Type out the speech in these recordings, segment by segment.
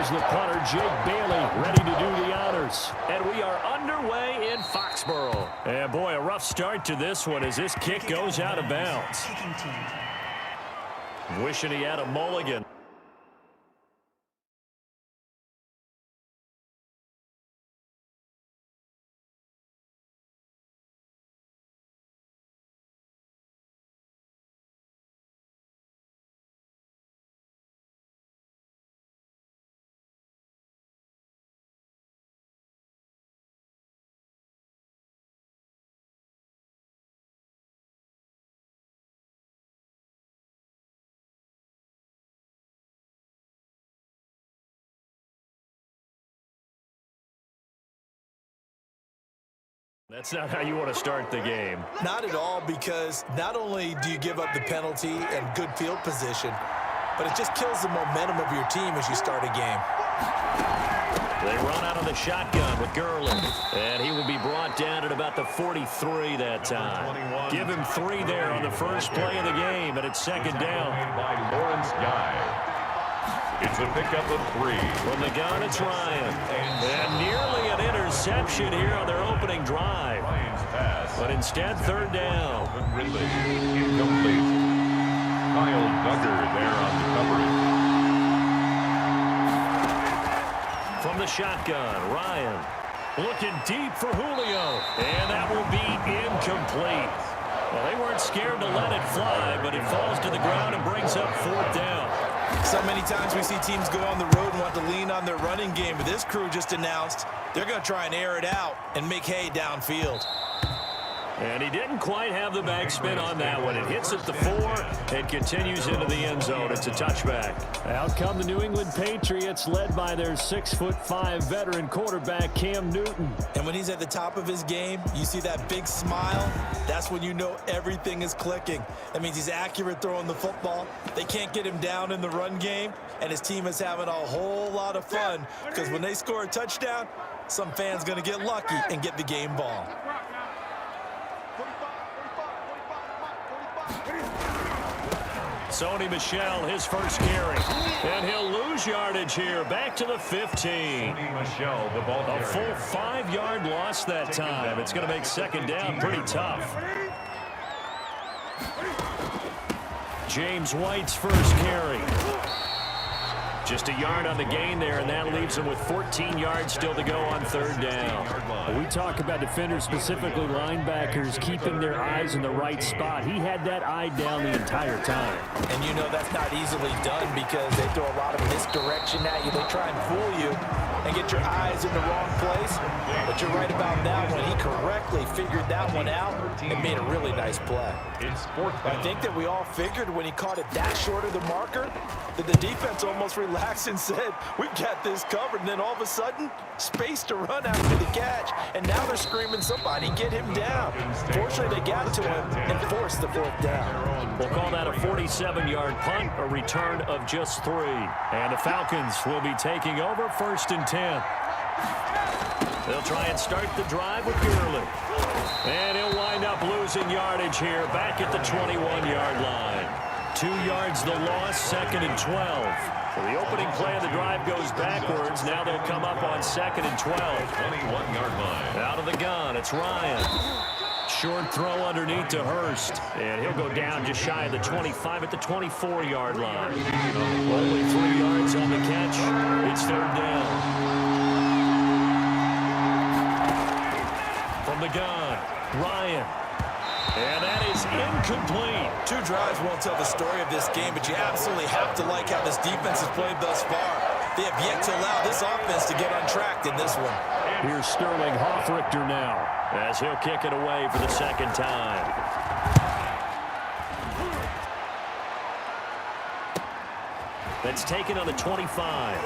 Here's the punter, Jake Bailey, ready to do the honors. And we are underway in Foxborough. And boy, a rough start to this one as this kick goes out of bounds. Wishing he had a mulligan. That's not how you want to start the game. Not at all, because not only do you give up the penalty and good field position, but it just kills the momentum of your team as you start a game. They run out of the shotgun with Gurley, and he will be brought down at about the 43 that time. Give him 3 there on the first play of the game, and it's second down. By Lawrence Guy. It's a pickup of 3. From the gun, it's Ryan. And nearly an interception here on their opening drive. But instead, third down. Ridley, incomplete. Kyle Duggar there on the coverage. From the shotgun, Ryan. Looking deep for Julio. And that will be incomplete. Well, they weren't scared to let it fly, but it falls to the ground and brings up fourth down. So many times we see teams go on the road and want to lean on their running game, but this crew just announced they're going to try and air it out and make hay downfield. And he didn't quite have the backspin on that one. It hits at the 4 and continues into the end zone. It's a touchback. Out come the New England Patriots, led by their 6'5" veteran quarterback, Cam Newton. And when he's at the top of his game, you see that big smile. That's when you know everything is clicking. That means he's accurate throwing the football. They can't get him down in the run game, and his team is having a whole lot of fun, because when they score a touchdown, some fan's going to get lucky and get the game ball. Sony Michel, his first carry. And he'll lose yardage here. Back to the 15. Michel, the ball A full 5-yard loss that time. It's going to make second down pretty tough. James White's first carry. Just a yard on the gain there, and that leaves him with 14 yards still to go on third down. We talk about defenders, specifically linebackers, keeping their eyes in the right spot. He had that eye down the entire time. And you know that's not easily done, because they throw a lot of misdirection at you. They try and fool you and get your eyes in the wrong place. But you're right about that one. He correctly figured that one out and made a really nice play. I think that we all figured when he caught it that short of the marker that the defense almost relaxed and said, we've got this covered. And then all of a sudden, space to run after the catch. And now they're screaming, somebody get him down. Fortunately, they got to him and forced the fourth down. We'll call that a 47-yard punt, a return of just 3. And the Falcons will be taking over first and 10. They'll try and start the drive with Gurley. And he'll wind up losing yardage here back at the 21-yard line. 2 yards the loss, second and 12. So the opening play of the drive goes backwards. Now they'll come up on second and 12. 21-yard line. Out of the gun, it's Ryan. Short throw underneath to Hurst. And he'll go down just shy of the 25 at the 24-yard line. Only 3 yards on the catch. It's third down. From the gun, Ryan. And that is incomplete. 2 drives won't tell the story of this game, but you absolutely have to like how this defense has played thus far. They have yet to allow this offense to get untracked in this one. Here's Sterling Hoffrichter now, as he'll kick it away for the second time. That's taken on the 25.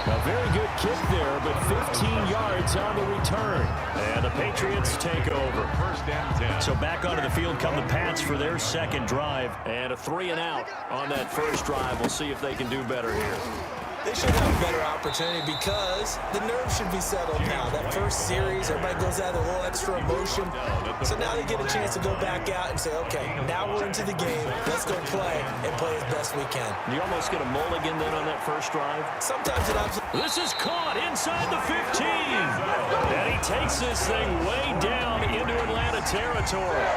A very good kick there, but 15 yards on the return. And the Patriots take over. First and 10. So back onto the field come the Pats for their second drive. And a 3-and-out on that first drive. We'll see if they can do better here. They should have a better opportunity because the nerves should be settled now. That first series, everybody goes out with a little extra emotion. So now they get a chance to go back out and say, okay, now we're into the game. Let's go play and play as best we can. You almost get a mulligan then on that first drive. Sometimes it absolutely... This is caught inside the 15. And he takes this thing way down into Atlanta territory.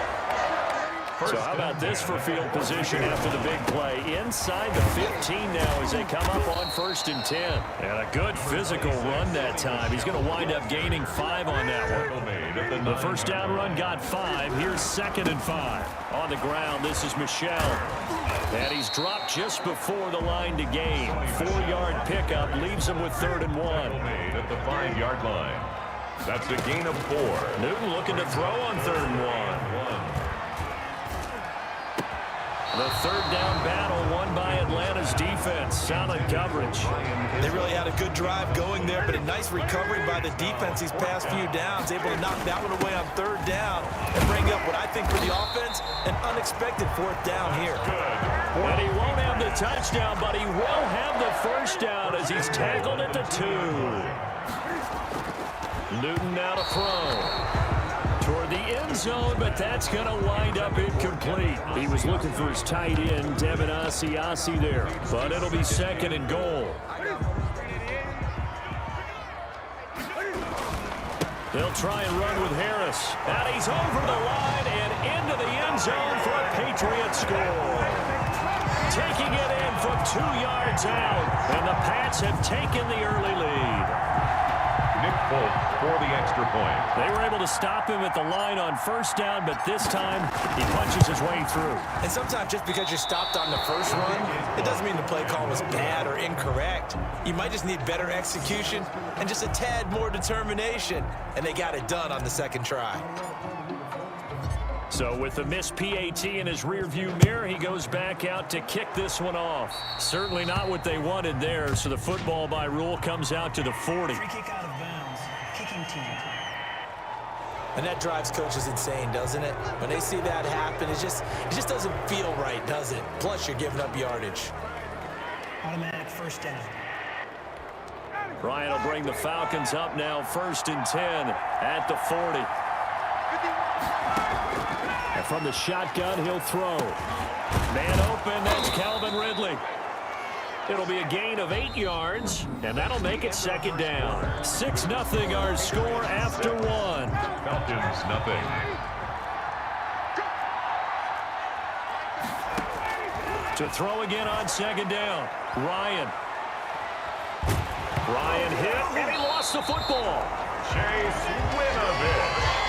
So how about this for field position after the big play? Inside the 15 now as they come up on 1st and 10. And a good physical run that time. He's going to wind up gaining 5 on that one. The first down run got 5. Here's 2nd and 5. On the ground, this is Michel. And he's dropped just before the line to gain. 4-yard pickup leaves him with 3rd and 1. At the 5-yard line. That's a gain of 4. Newton looking to throw on 3rd and 1. The 3rd down battle won by Atlanta's defense. Solid coverage. They really had a good drive going there, but a nice recovery by the defense these past few downs. Able to knock that one away on 3rd down and bring up what I think for the offense, an unexpected 4th down here. And he won't have the touchdown, but he will have the 1st down as he's tackled at the 2. Newton now to throw. Toward the end zone, but that's going to wind up incomplete. He was looking for his tight end, Devin Asiasi there, but it'll be 2nd and goal. They'll try and run with Harris. And he's over the line and into the end zone for a Patriot score. Taking it in from 2 yards out, and the Pats have taken the early lead. Nick Folk for the extra point. They were able to stop him at the line on 1st down, but this time he punches his way through. And sometimes just because you're stopped on the first run, it doesn't mean the play call was bad or incorrect. You might just need better execution and just a tad more determination, and they got it done on the 2nd try. So with the missed PAT in his rearview mirror, he goes back out to kick this one off. Certainly not what they wanted there, so the football by rule comes out to the 40. Free kick out of bounds. Kicking team. And that drives coaches insane, doesn't it? When they see that happen, it just doesn't feel right, does it? Plus, you're giving up yardage. Automatic 1st down. Ryan will bring the Falcons up now 1st and 10 at the 40. And from the shotgun, he'll throw. Man open, that's Calvin Ridley. It'll be a gain of 8 yards, and that'll make it 2nd down. 6-0 our score after 1. Falcons, nothing. To throw again on 2nd down. Ryan hit, and he lost the football. Chase Winovich.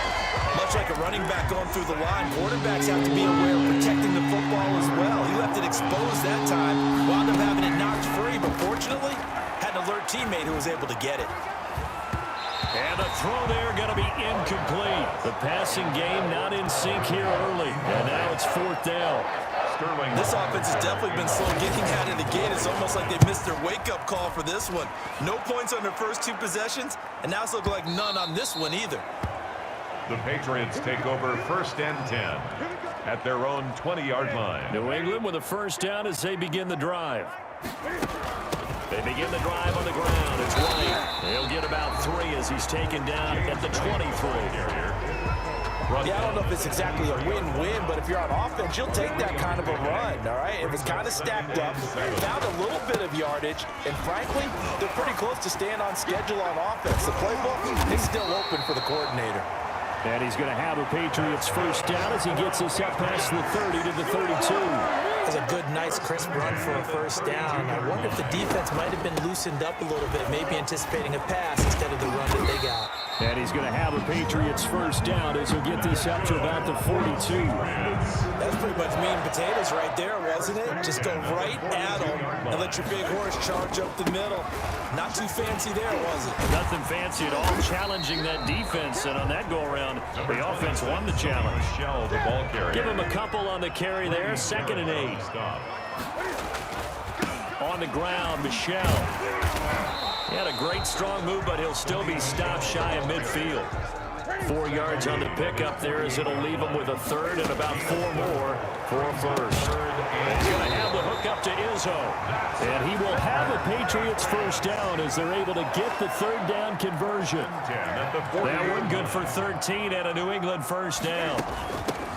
Much like a running back going through the line, quarterbacks have to be aware of protecting the football as well. He left it exposed that time, wound up having it knocked free, but fortunately, had an alert teammate who was able to get it. And the throw there going to be incomplete. The passing game not in sync here early, and now it's 4th down. Sterling. This offense has definitely been slow getting out of the gate. It's almost like they missed their wake-up call for this one. No points on their first 2 possessions, and now it's looking like none on this one either. The Patriots take over 1st and 10 at their own 20-yard line. New England with a 1st down as they begin the drive. They begin the drive on the ground. It's White. He'll get about 3 as he's taken down at the 23. Yeah, I don't know if it's exactly a win-win, but if you're on offense, you'll take that kind of a run, all right? It was kind of stacked up, found a little bit of yardage, and frankly, they're pretty close to staying on schedule on offense. The playbook is still open for the coordinator. And he's going to have a Patriots 1st down as he gets us up past the 30 to the 32. That's a good, nice, crisp run for a 1st down. I wonder if the defense might have been loosened up a little bit, maybe anticipating a pass instead of the run that they got. And he's going to have a Patriots 1st down as he'll get this up to about the 42. That's pretty much meat and potatoes right there, wasn't it? Just go right at them and let your big horse charge up the middle. Not too fancy there, was it? Nothing fancy at all, challenging that defense, and on that go-around, the offense won the challenge. Michel, the ball carrier. Give him a couple on the carry there, 2nd and 8. On the ground, Michel. He had a great strong move, but he'll still be stopped shy of midfield. 4 yards on the pickup there as it'll leave him with a third and about 4 more for a first. He's going to have the hook up to Izzo. And he will have a Patriots first down as they're able to get the third down conversion. That one good for 13 and a New England first down.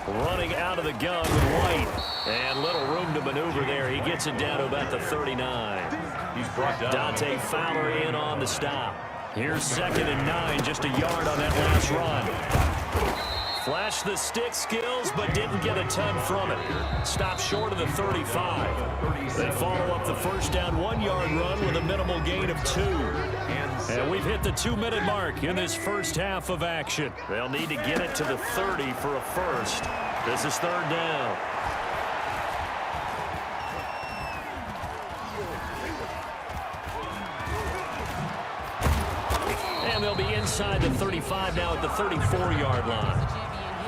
Running out of the gun with White. And little room to maneuver there. He gets it down to about the 39. He's brought down. Dante Fowler in on the stop. Here's 2nd and 9, just a yard on that last run. Flashed the stick skills, but didn't get a ton from it. Stopped short of the 35. They follow up the first down 1-yard run with a minimal gain of 2. And we've hit the 2-minute mark in this first half of action. They'll need to get it to the 30 for a first. This is 3rd down. And they'll be inside the 35 now at the 34-yard line.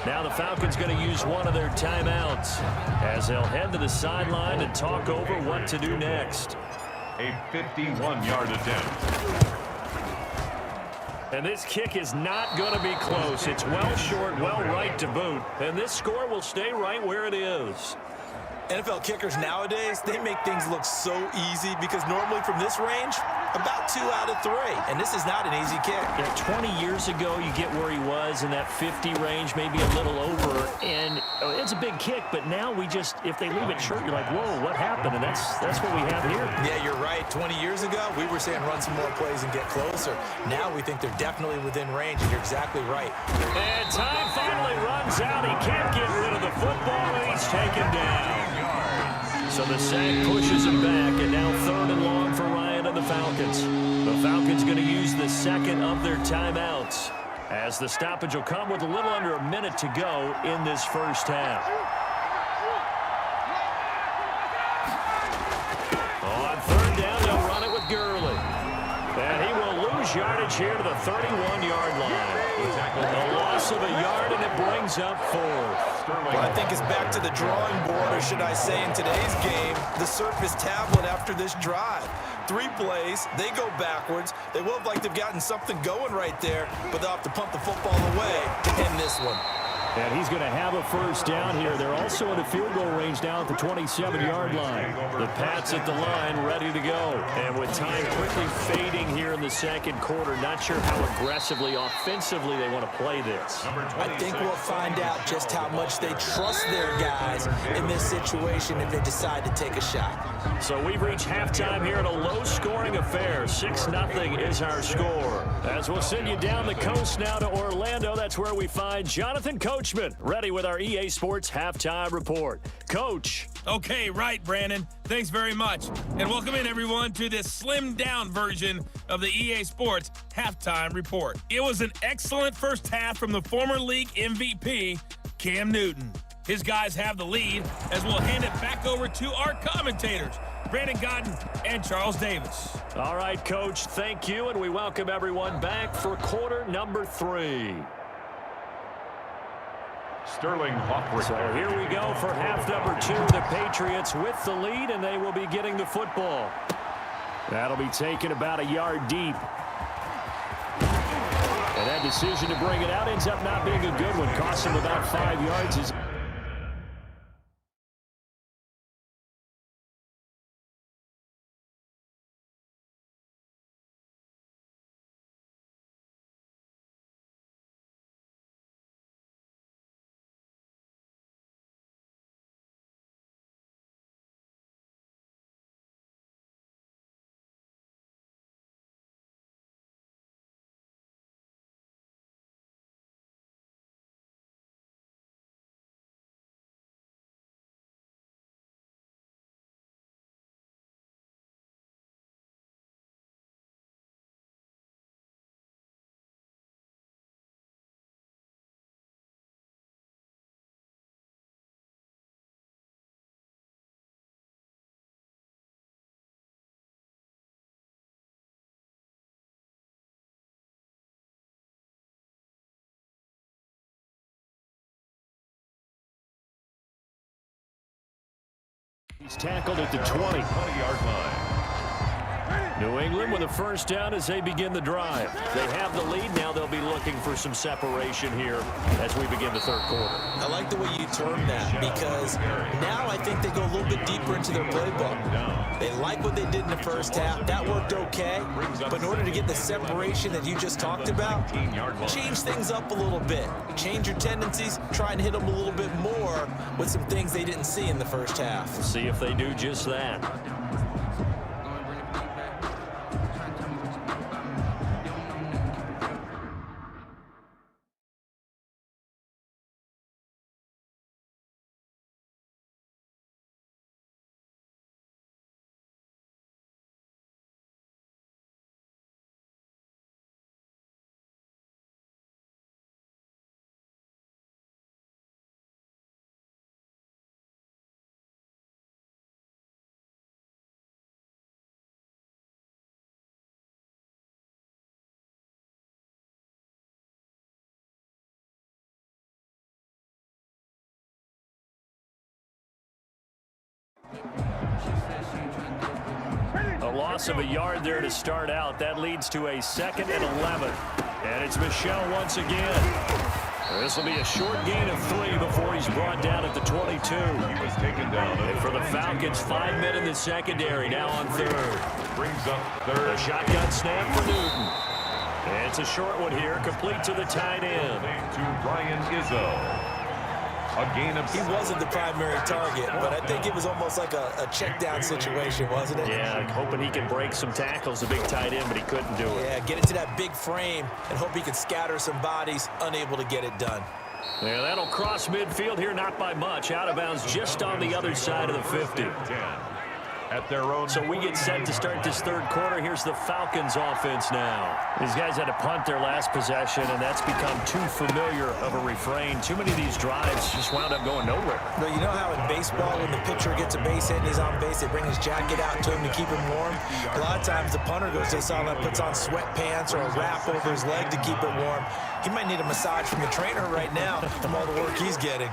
Now the Falcons going to use one of their timeouts as they'll head to the sideline and talk over what to do next. A 51-yard attempt. And this kick is not going to be close. It's well short, well right to boot. And this score will stay right where it is. NFL kickers nowadays, they make things look so easy because normally from this range, about 2 out of 3. And this is not an easy kick. Yeah, 20 years ago, you get where he was in that 50 range, maybe a little over. And it's a big kick, but now we just, if they leave it short, you're like, whoa, what happened? And that's what we have here. Yeah, you're right. 20 years ago, we were saying run some more plays and get closer. Now we think they're definitely within range, and you're exactly right. And time finally runs out. He can't get rid of the football, and he's taken down. So the sack pushes him back, and now 3rd and long for Ryan and the Falcons. The Falcons going to use the 2nd of their timeouts as the stoppage will come with a little under a minute to go in this first half. On 3rd down, they'll run it with Gurley. And he will lose yardage here to the 31-yard line. A loss of a yard, and it brings up 4th. Well, I think it's back to the drawing board, or should I say in today's game, the Surface tablet after this drive. 3 plays, they go backwards. They will look like they've gotten something going right there, but they'll have to punt the football away to end this one. And he's going to have a first down here. They're also in a field goal range now at the 27-yard line. The Pats at the line ready to go. And with time quickly fading here in the 2nd quarter, not sure how aggressively, offensively they want to play this. I think we'll find out just how much they trust their guys in this situation if they decide to take a shot. So we've reached halftime here in a low-scoring affair. 6-0 is our score. As we'll send you down the coast now to Orlando, that's where we find Jonathan Coachman ready with our EA Sports Halftime Report. Coach. Okay, right, Brandon. Thanks very much. And welcome in, everyone, to this slimmed-down version of the EA Sports Halftime Report. It was an excellent first half from the former league MVP, Cam Newton. His guys have the lead as we'll hand it back over to our commentators, Brandon Godden and Charles Davis. All right, Coach, thank you, and we welcome everyone back for quarter number 3. Sterling Hofford. So here we go for half number 2. The Patriots with the lead, and they will be getting the football. That'll be taken about a yard deep. And that decision to bring it out ends up not being a good one. Costs him about 5 yards. He's tackled at the 20. 20-yard line. New England with a first down as they begin the drive. They have the lead. Now they'll be looking for some separation here as we begin the third quarter. I like the way you term that because now I think they go a little bit deeper into their playbook. They like what they did in the first half. That worked okay. But in order to get the separation that you just talked about, change things up a little bit. Change your tendencies. Try and hit them a little bit more with some things they didn't see in the first half. We'll see if they do just that. A loss of a yard there to start out. That leads to a 2nd and 11. And it's Michel once again. This will be a short gain of 3 before he's brought down at the 22. He was taken down. And for the Falcons, 5 men in the secondary, now on third. Brings up third. A shotgun snap for Newton. And it's a short one here, complete to the tight end. To Brian Izzo. A gain of He wasn't the primary target, but I think it was almost like a check down situation, wasn't it? Yeah, hoping he can break some tackles, the big tight end, but he couldn't do it. Yeah, get into that big frame and hope he can scatter some bodies, unable to get it done. Yeah, that'll cross midfield here, not by much. Out of bounds just on the other side of the 50. 10. At their own. So we get set to start this third quarter. Here's the Falcons offense now. These guys had to punt their last possession, and that's become too familiar of a refrain. Too many of these drives just wound up going nowhere. But you know how in baseball, when the pitcher gets a base hit and he's on base, they bring his jacket out to him to keep him warm? A lot of times the punter goes to the sideline, puts on sweatpants or a wrap over his leg to keep it warm. He might need a massage from the trainer right now from all the work he's getting.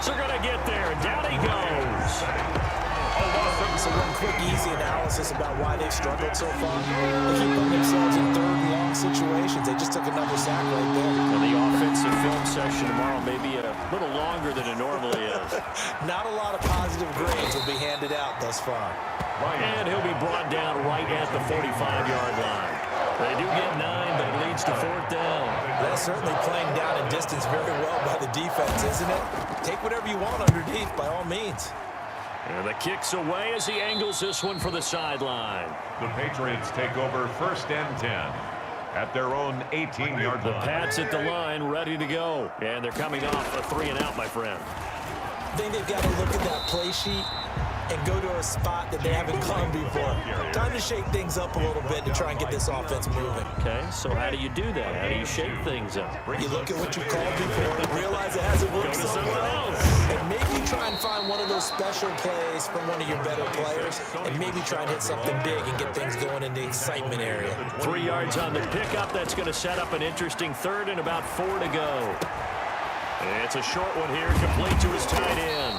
Are going to get there, and down he goes. So one quick, easy analysis about why they've struggled so far. They keep putting themselves in third and long situations. They just took another sack right there. Well, the offensive film session tomorrow may be a little longer than it normally is. Not a lot of positive grades will be handed out thus far. And he'll be brought down right at the 45-yard line. They do get 9, but it leads to 4th down. That's certainly playing down in distance very well by the defense, isn't it? Take whatever you want underneath, by all means. And the kick's away as he angles this one for the sideline. The Patriots take over 1st and 10 at their own 18-yard line. The Pats at the line, ready to go. And they're coming off a 3-and-out, my friend. I think they've got to look at that play sheet and go to a spot that they haven't gone before. Time to shake things up a little bit to try and get this offense moving. Okay, so how do you do that? How do you shake things up? You look at what you called before and realize it hasn't worked so well. And maybe try and find one of those special plays from one of your better players and maybe try and hit something big and get things going in the excitement area. 3 yards on the pickup. That's going to set up an interesting 3rd and about 4 to go. It's a short one here, complete to his tight end.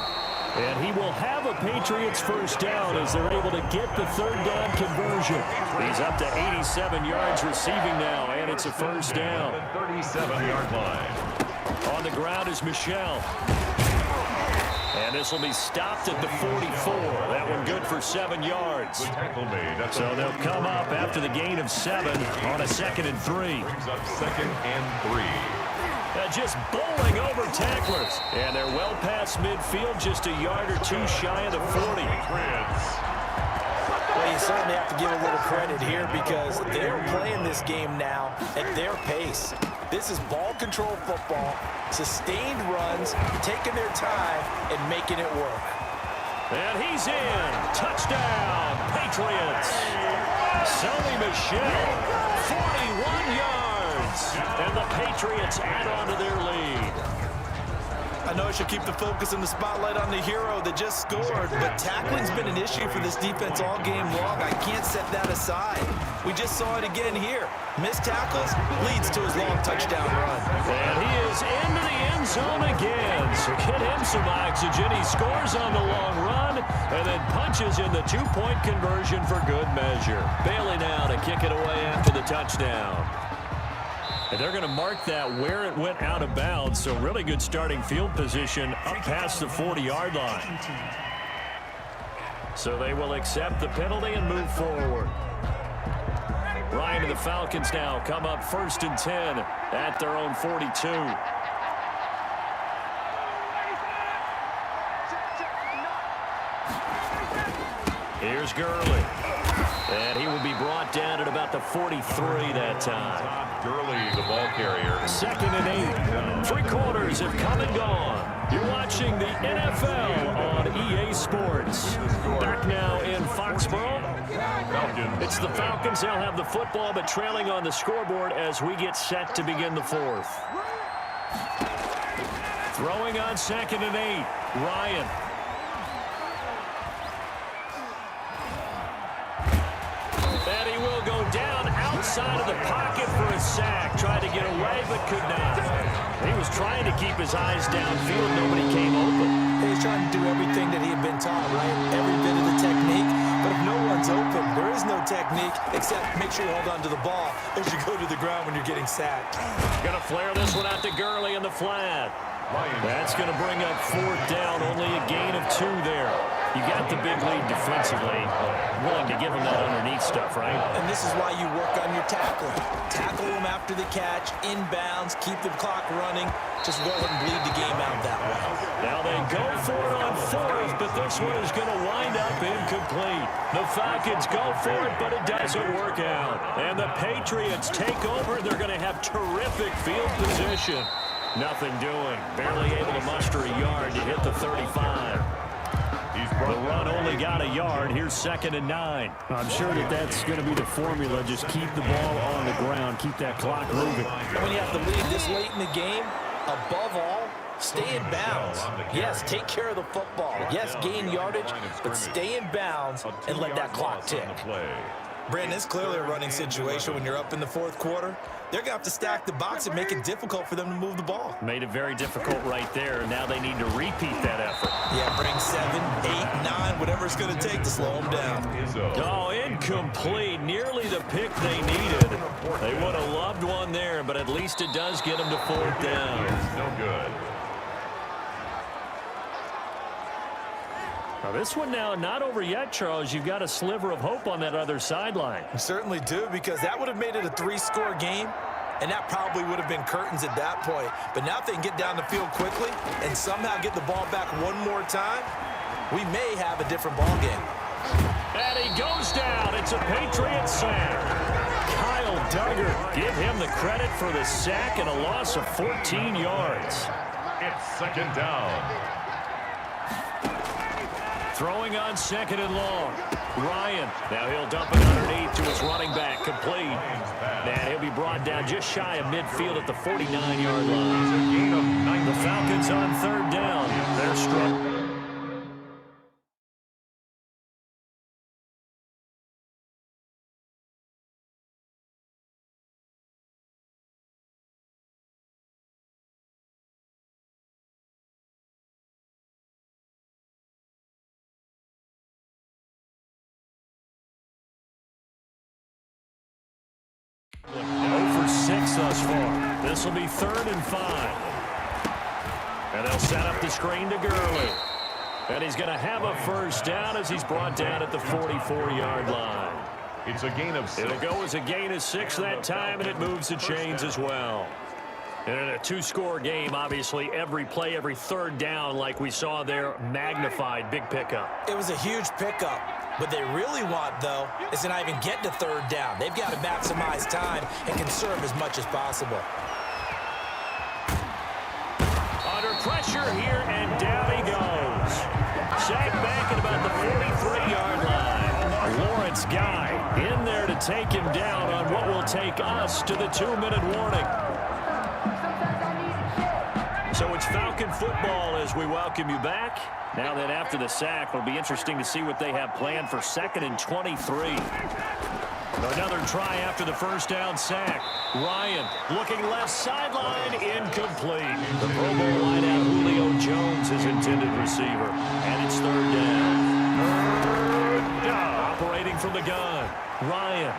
And he will have a Patriots first down as they're able to get the 3rd down conversion. He's up to 87 yards receiving now, and it's a first down. 37-yard line. On the ground is Michel. And this will be stopped at the 44. That one good for 7 yards. The tackle made. So they'll come up after the gain of 7 on a 2nd and 3. Brings up 2nd and 3. Just bowling over tacklers. And they're well past midfield, just a yard or 2 shy of the 40. Well, you certainly have to give a little credit here because they're playing this game now at their pace. This is ball control football, sustained runs, taking their time and making it work. And he's in. Touchdown, Patriots. Sony Michel, 41 yards. And the Patriots add on to their lead. I know I should keep the focus and the spotlight on the hero that just scored, but tackling's been an issue for this defense all game long. I can't set that aside. We just saw it again here. Missed tackles leads to his long touchdown run. And he is into the end zone again. So get him some oxygen. He scores on the long run and then punches in the two-point conversion for good measure. Bailey now to kick it away after the touchdown. And they're going to mark that where it went out of bounds. So really good starting field position up past the 40-yard line. So they will accept the penalty and move forward. Ryan and the Falcons now come up 1st and 10 at their own 42. Here's Gurley. And he will be brought down at about the 43 that time. Todd Gurley, the ball carrier. 2nd and 8. 3 quarters have come and gone. You're watching the NFL on EA Sports. Back now in Foxborough. Falcons. It's the Falcons. They'll have the football, but trailing on the scoreboard as we get set to begin the 4th. Throwing on 2nd and 8. Ryan. And he will go down outside of the pocket for a sack. Tried to get away, but could not. He was trying to keep his eyes downfield. Nobody came open. He's trying to do everything that he had been taught, right? Every bit of the technique. But if no one's open, there is no technique except make sure you hold on to the ball as you go to the ground when you're getting sacked. Going to flare this one out to Gurley in the flat. That's going to bring up 4th down. Only a gain of 2 there. You got the big lead defensively. Willing to give him that underneath stuff, right? And this is why you work on your tackling. Tackle them after the catch, inbounds, keep the clock running. Just go ahead and bleed the game out that way. Now they go for it on 4th, but this one is going to wind up incomplete. The Falcons go for it, but it doesn't work out. And the Patriots take over. They're going to have terrific field position. Nothing doing. Barely able to muster a yard to hit the 35. The run only got a yard. Here's 2nd and 9. I'm sure that's going to be the formula. Just keep the ball on the ground. Keep that clock moving. And when you have to lead this late in the game, above all, stay in bounds. Yes, take care of the football. Yes, gain yardage, but stay in bounds and let that clock tick. Brandon, it's clearly a running situation when you're up in the 4th quarter. They're going to have to stack the box and make it difficult for them to move the ball. Made it very difficult right there. Now they need to repeat that effort. Yeah, bring 7, 8, 9, whatever it's going to take to slow them down. Oh, incomplete. Nearly the pick they needed. They would have loved one there, but at least it does get them to 4th down. No good. Now this one now not over yet, Charles. You've got a sliver of hope on that other sideline. You certainly do, because that would have made it a 3-score game, and that probably would have been curtains at that point. But now if they can get down the field quickly and somehow get the ball back one more time, we may have a different ball game. And he goes down. It's a Patriot sack. Kyle Duggar, give him the credit for the sack and a loss of 14 yards. It's 2nd down. Throwing on 2nd and long. Ryan. Now he'll dump it underneath to his running back. Complete. And he'll be brought down just shy of midfield at the 49-yard line. The Falcons on 3rd down. They're struck. For 6 thus far. This will be 3rd and 5. And they'll set up the screen to Gurley. And he's going to have a 1st down as he's brought down at the 44-yard line. It's a gain of 6. It'll go as a gain of 6 that time, and it moves the chains as well. And in a 2-score game, obviously, every play, every 3rd down, like we saw there, magnified. Big pickup. It was a huge pickup. What they really want, though, is to not even get to 3rd down. They've got to maximize time and conserve as much as possible. Under pressure here, and down he goes. Sacked back at about the 43-yard line. Lawrence Guy in there to take him down on what will take us to the 2-minute warning. So it's Falcon football as we welcome you back. Now then, after the sack, it'll be interesting to see what they have planned for 2nd and 23. Another try after the first down sack. Ryan looking left sideline, incomplete. The Pro Bowl wideout Julio Jones is intended receiver. And it's 3rd down. Operating from the gun. Ryan.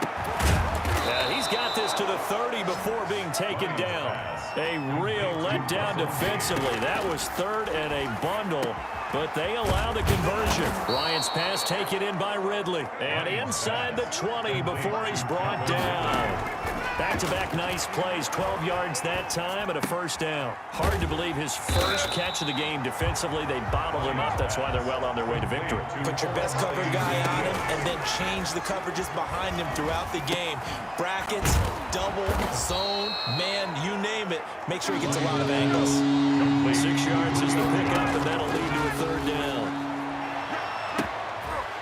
He's got this to the 30 before being taken down. A real letdown defensively. That was 3rd and a bundle, but they allow the conversion. Ryan's pass taken in by Ridley. And inside the 20 before he's brought down. Back-to-back nice plays, 12 yards that time and a 1st down. Hard to believe his first catch of the game defensively. They bottled him up. That's why they're well on their way to victory. Put your best cover guy on him and then change the coverages behind him throughout the game. Brackets, double, zone, man, you name it. Make sure he gets a lot of angles. 6 yards is the pickup, and that'll lead to a 3rd down.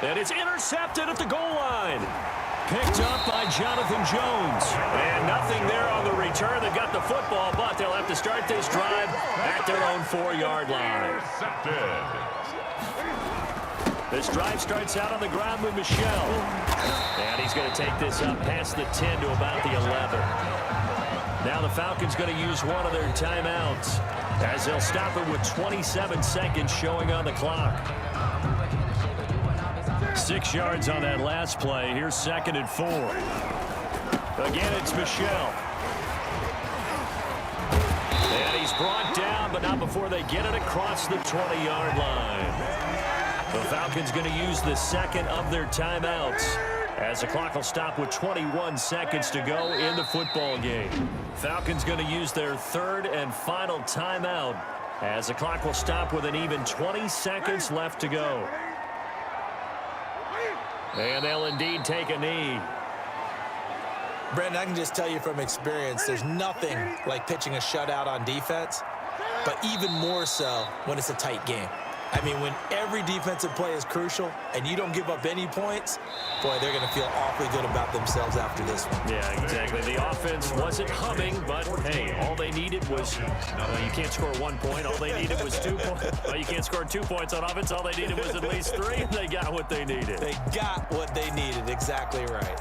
And it's intercepted at the goal line. Picked up by Jonathan Jones. And nothing there on the return. They got the football, but they'll have to start this drive at their own 4-yard line. This drive starts out on the ground with Michel. And he's going to take this up past the 10 to about the 11. Now the Falcons going to use one of their timeouts as they'll stop it with 27 seconds showing on the clock. 6 yards on that last play. Here's 2nd and 4. Again, it's Michel. And he's brought down, but not before they get it across the 20-yard line. The Falcons going to use the 2nd of their timeouts as the clock will stop with 21 seconds to go in the football game. Falcons going to use their 3rd and final timeout as the clock will stop with an even 20 seconds left to go. And they'll indeed take a knee. Brandon, I can just tell you from experience, there's nothing like pitching a shutout on defense, but even more so when it's a tight game. I mean, when every defensive play is crucial and you don't give up any points, boy, they're going to feel awfully good about themselves after this one. Yeah, exactly. The offense wasn't humming, but, hey, all they needed was, you can't score 1 point. All they needed was 2 points. Well, you can't score 2 points on offense. All they needed was at least 3, and they got what they needed. They got what they needed. Exactly right.